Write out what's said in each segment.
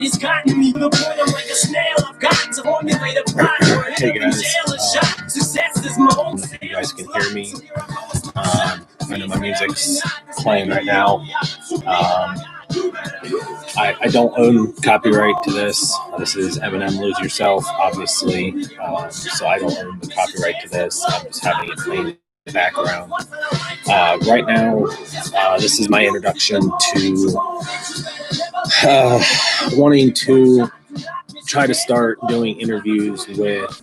He's gotten me to the point I'm like a snail. I've got to formulate a plan. Hey guys, you guys can hear me. I know my music's playing right now. I don't own copyright to this. This is Eminem Lose Yourself, obviously. So I don't own the copyright to this. I'm just having it playing in the background. Right now, this is my introduction to wanting to try to start doing interviews with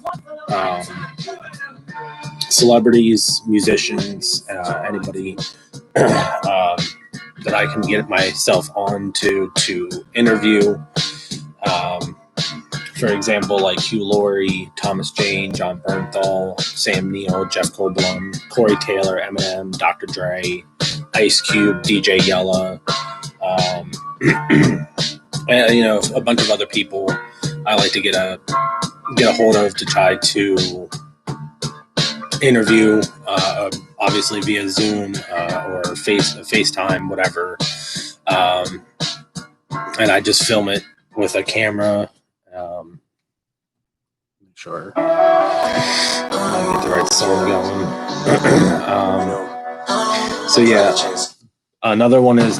celebrities, musicians, anybody that I can get myself on to interview. For example, like Hugh Laurie, Thomas Jane, Jon Bernthal, Sam Neill, Jeff Goldblum, Corey Taylor, Eminem, Dr. Dre, Ice Cube, DJ Yella, and a bunch of other people I like to get a hold of to try to interview, obviously via Zoom or FaceTime, whatever. And I just film it with a camera. Make sure I get the right song going. So yeah, another one is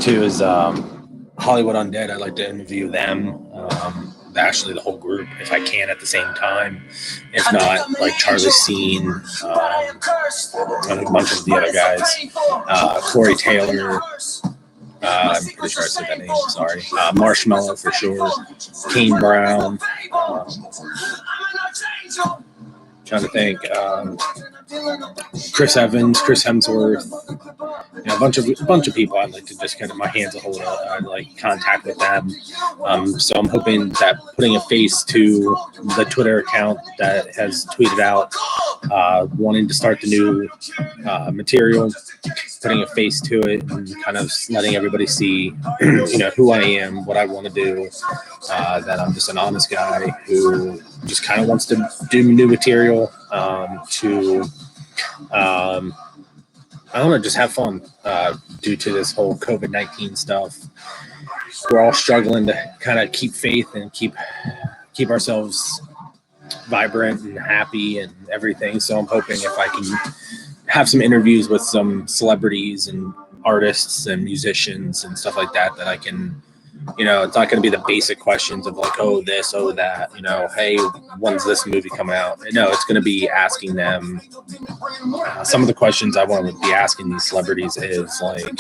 Hollywood Undead. I like to interview them. Actually, the whole group, if I can, at the same time. If not, like Charlie Scene, and a bunch of the other guys. Corey Taylor. I'm pretty sure I said that name. Sorry. Marshmello for sure. Kane Brown. Trying to think. Chris Evans, Chris Hemsworth. A bunch of people I'd like to just get my hands a hold of. I'd like contact with them. So I'm hoping that putting a face to the Twitter account that has tweeted out wanting to start the new material, putting a face to it, and kind of letting everybody see, who I am, what I want to do. That I'm just an honest guy who just kind of wants to do new material I want to just have fun due to this whole COVID-19 stuff. We're all struggling to kind of keep faith and keep ourselves vibrant and happy and everything. So I'm hoping if I can have some interviews with some celebrities and artists and musicians and stuff like that, that I can, it's not going to be the basic questions of like, oh, this, oh, that, hey, when's this movie come out? No, it's going to be asking them. Some of the questions I want to be asking these celebrities is like,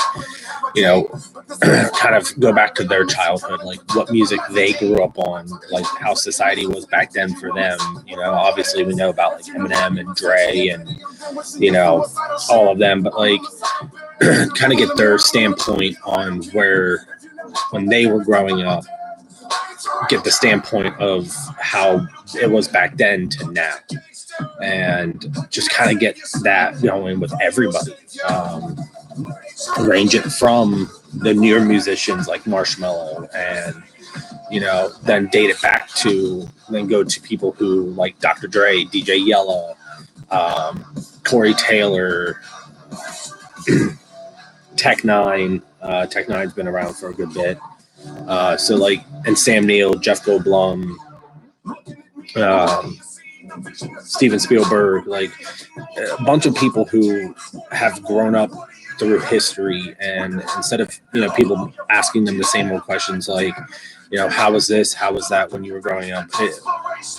kind of go back to their childhood, like what music they grew up on, like how society was back then for them. Obviously we know about like Eminem and Dre and, all of them, but like kind of get their standpoint on when they were growing up, get the standpoint of how it was back then to now, and just kind of get that going with everybody. Range it from the newer musicians like Marshmello and, then date it back to, then go to people who like Dr. Dre, DJ Yella, Corey Taylor, Tech Nine. Tech Nine's been around for a good bit. So like, and Sam Neill, Jeff Goldblum, Steven Spielberg, like a bunch of people who have grown up through history, and instead of people asking them the same old questions like how was this, how was that when you were growing up,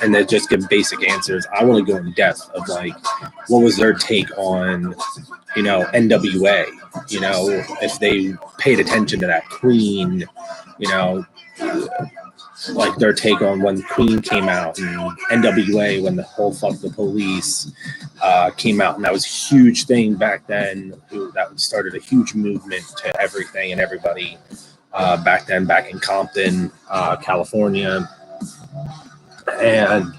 and they just give basic answers, I want to go in depth of like what was their take on NWA, if they paid attention to that, Queen, like their take on when Queen came out, and NWA when the whole Fuck the Police came out, and that was a huge thing back then. That started a huge movement to everything and everybody back then, back in Compton, California. And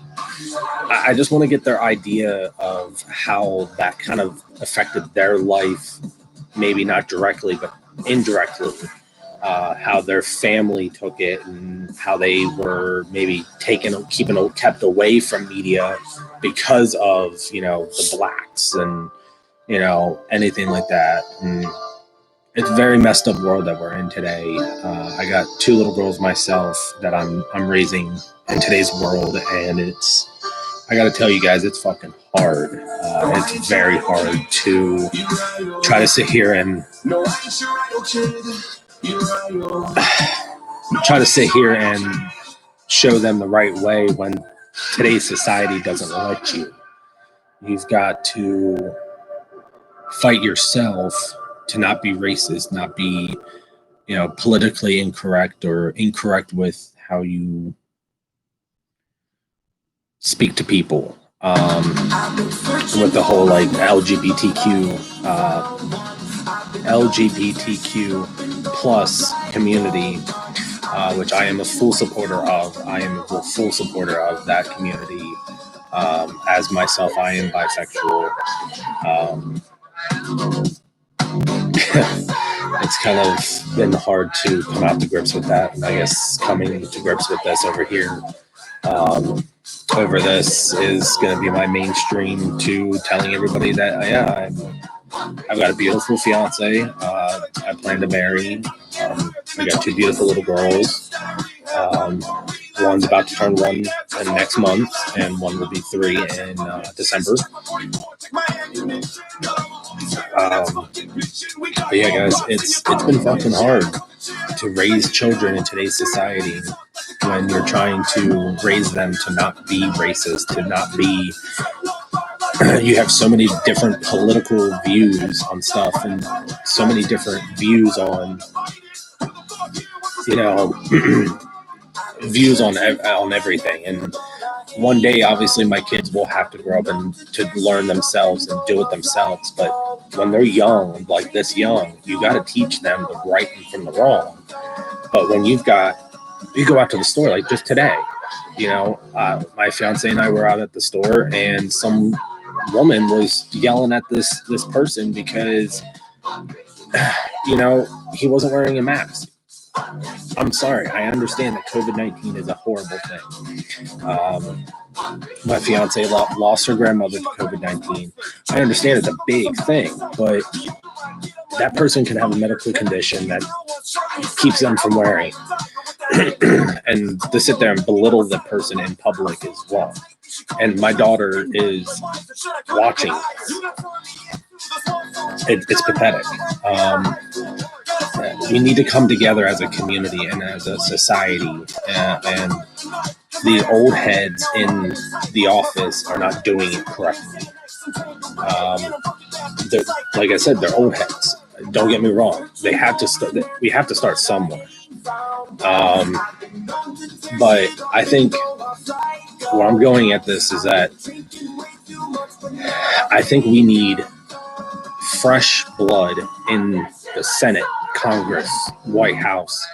I just want to get their idea of how that kind of affected their life, maybe not directly, but indirectly. How their family took it, and how they were maybe kept away from media because of the blacks and anything like that. And it's a very messed up world that we're in today. I got 2 little girls myself that I'm raising in today's world, and I got to tell you guys, it's fucking hard. It's very hard to try to sit here and show them the right way when today's society doesn't let you. You've got to fight yourself to not be racist, not be, politically incorrect or incorrect with how you speak to people. With the whole like LGBTQ plus community, which I am a full supporter of. I am a full supporter of that community. As myself, I am bisexual. It's kind of been hard to come out to grips with that. And I guess coming to grips with this over here, over this is going to be my mainstream to telling everybody that, I've got a beautiful fiance. I plan to marry. I got 2 beautiful little girls. One's about to turn 1 in next month, and one will be 3 in December. But yeah, guys, it's been fucking hard to raise children in today's society when you're trying to raise them to not be racist, to not be. You have so many different political views on stuff, and so many different views on, views on everything. And one day, obviously, my kids will have to grow up and to learn themselves and do it themselves. But when they're young, like this young, you got to teach them the right from the wrong. But when you go out to the store, like just today, my fiance and I were out at the store, and some woman was yelling at this person because, he wasn't wearing a mask. I'm sorry. I understand that COVID-19 is a horrible thing. My fiance lost her grandmother to COVID-19. I understand it's a big thing, but that person can have a medical condition that keeps them from wearing. And to sit there and belittle the person in public is wrong. And my daughter is watching. It's pathetic. We need to come together as a community and as a society. And the old heads in the office are not doing it correctly. Like I said, they're old heads. Don't get me wrong. They have to start. We have to start somewhere. But I think where I'm going at this is that I think we need fresh blood in the Senate, Congress, White House,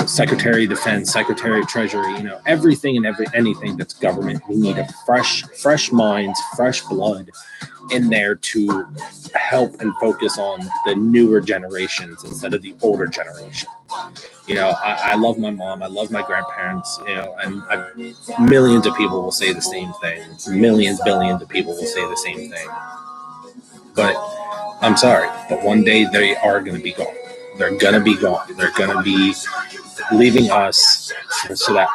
Secretary of Defense, Secretary of Treasury, everything and anything that's government. We need a fresh minds, fresh blood in there to help and focus on the newer generations instead of the older generation. I love my mom. I love my grandparents, and millions of people will say the same thing. Billions of people will say the same thing. But I'm sorry, but one day they are going to be gone. They're going to be gone. They're going to be leaving us so that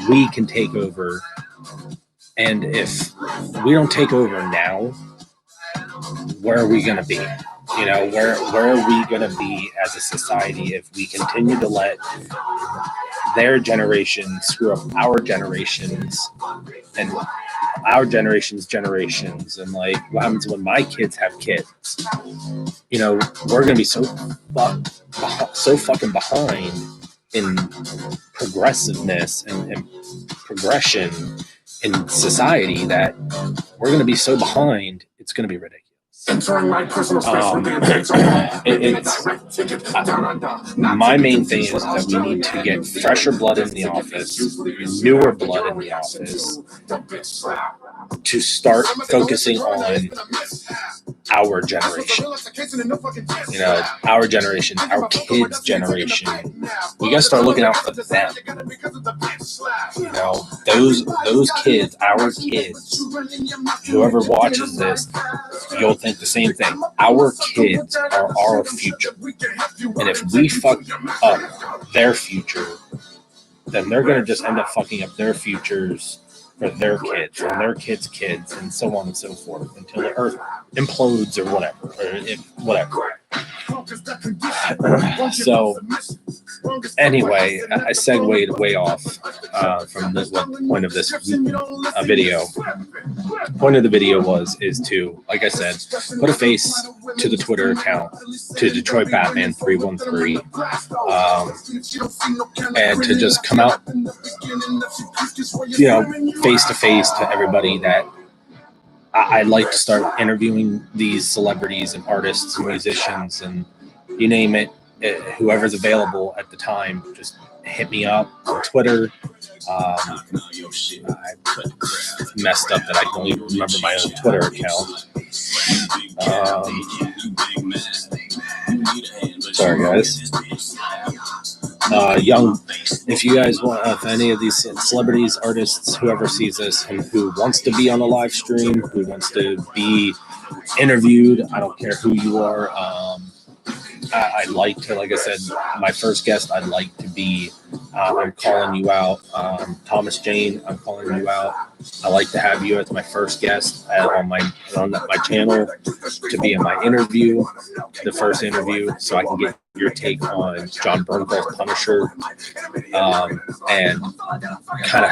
we can take over. And if we don't take over now, where are we going to be? Where are we going to be as a society if we continue to let their generation screw up our generations and our generations and like what happens when my kids have kids? We're going to be so fucking behind in progressiveness and progression in society that we're going to be so behind, it's going to be ridiculous. My main thing is that we need to get fresher blood in the office, newer blood in the office, to start focusing on our generation. Our generation, our kids' generation. We gotta start looking out for them. You know, those kids, our kids, whoever watches this, you'll think the same thing. Our kids are our future. And if we fuck up their future, then they're going to just end up fucking up their futures for their kids and their kids' kids and so on and so forth until the earth implodes or whatever, whatever. So anyway, I segued way off from the point of this video. The point of the video is to, like I said, put a face to the Twitter account, to Detroit Batman 313, and to just come out, face to face to everybody that I'd like to start interviewing these celebrities and artists and musicians and you name it, whoever's available at the time. Just hit me up on Twitter. I messed up that I don't even remember my own Twitter account. Sorry, guys. If you guys want, if any of these celebrities, artists, whoever sees this and who wants to be on a live stream, who wants to be interviewed, I don't care who you are. I'd like to, like I said, my first guest, I'd like to be, I'm calling you out. Thomas Jane, I'm calling you out. I like to have you as my first guest on my channel to be in my interview, the first interview, so I can get your take on Jon Bernthal's Punisher, and kind of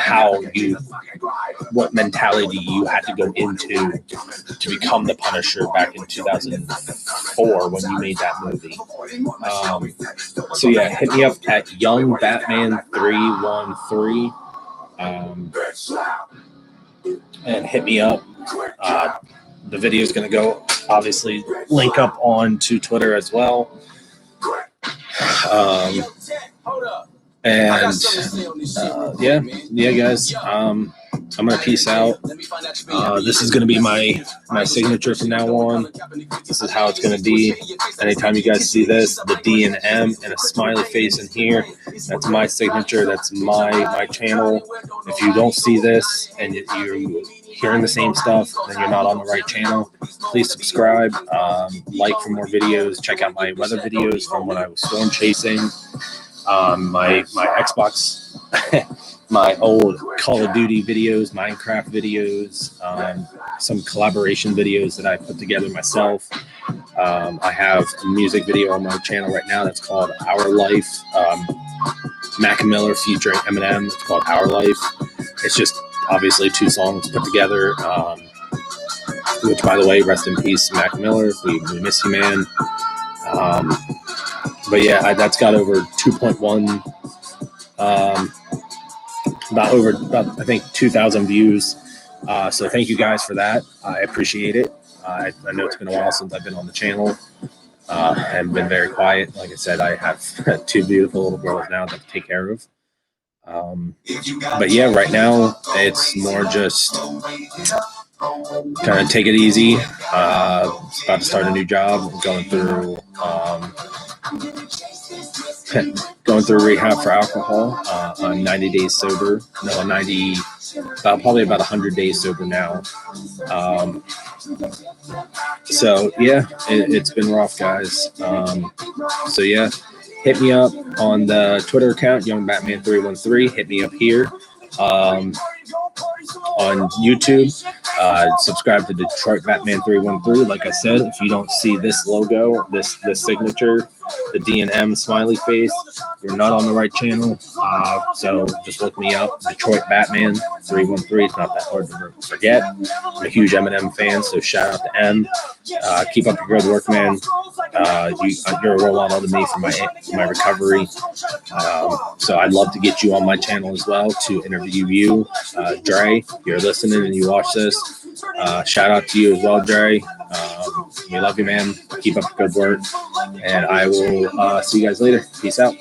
what mentality you had to go into to become the Punisher back in 2004 when you made that movie. So yeah, hit me up at YoungBatman313, and hit me up. The video is going to go, obviously, link up on to Twitter as well. Yeah, guys. I'm gonna peace out. This is gonna be my signature from now on. This is how it's gonna be. Anytime you guys see this, the D and M and a smiley face in here, that's my signature. That's my channel. If you don't see this and you're hearing the same stuff, then you're not on the right channel. Please subscribe, like for more videos. Check out my weather videos from when I was storm chasing. My Xbox, my old Call of Duty videos, Minecraft videos, some collaboration videos that I put together myself. I have a music video on my channel right now that's called Our Life. Mac Miller featuring Eminem. It's called Our Life. It's just obviously 2 songs put together. Which, by the way, rest in peace, Mac Miller. We miss you, man. But yeah, that's got over 2.1, about I think 2,000 views. So thank you guys for that. I appreciate it. I know it's been a while since I've been on the channel. And been very quiet. Like I said, I have 2 beautiful little girls now to take care of. But yeah, right now it's more just kind of take it easy. About to start a new job. Going through rehab for alcohol. I'm 90 days sober. No, probably about 100 days sober now. So yeah, it's been rough, guys. So yeah, hit me up on the Twitter account, YoungBatman313. Hit me up here. On YouTube, subscribe to Detroit Batman 313. Like I said, if you don't see this logo, this signature, the D and M smiley face, you're not on the right channel. So just look me up, Detroit Batman 313. It's not that hard to forget. I'm a huge Eminem fan, so shout out to M. Keep up your good work, man. You're a role model to me for my recovery. So I'd love to get you on my channel as well to interview you. Dre, if you're listening and you watch this, shout out to you as well, Dre. We love you, man. Keep up the good work. And I will see you guys later. Peace out.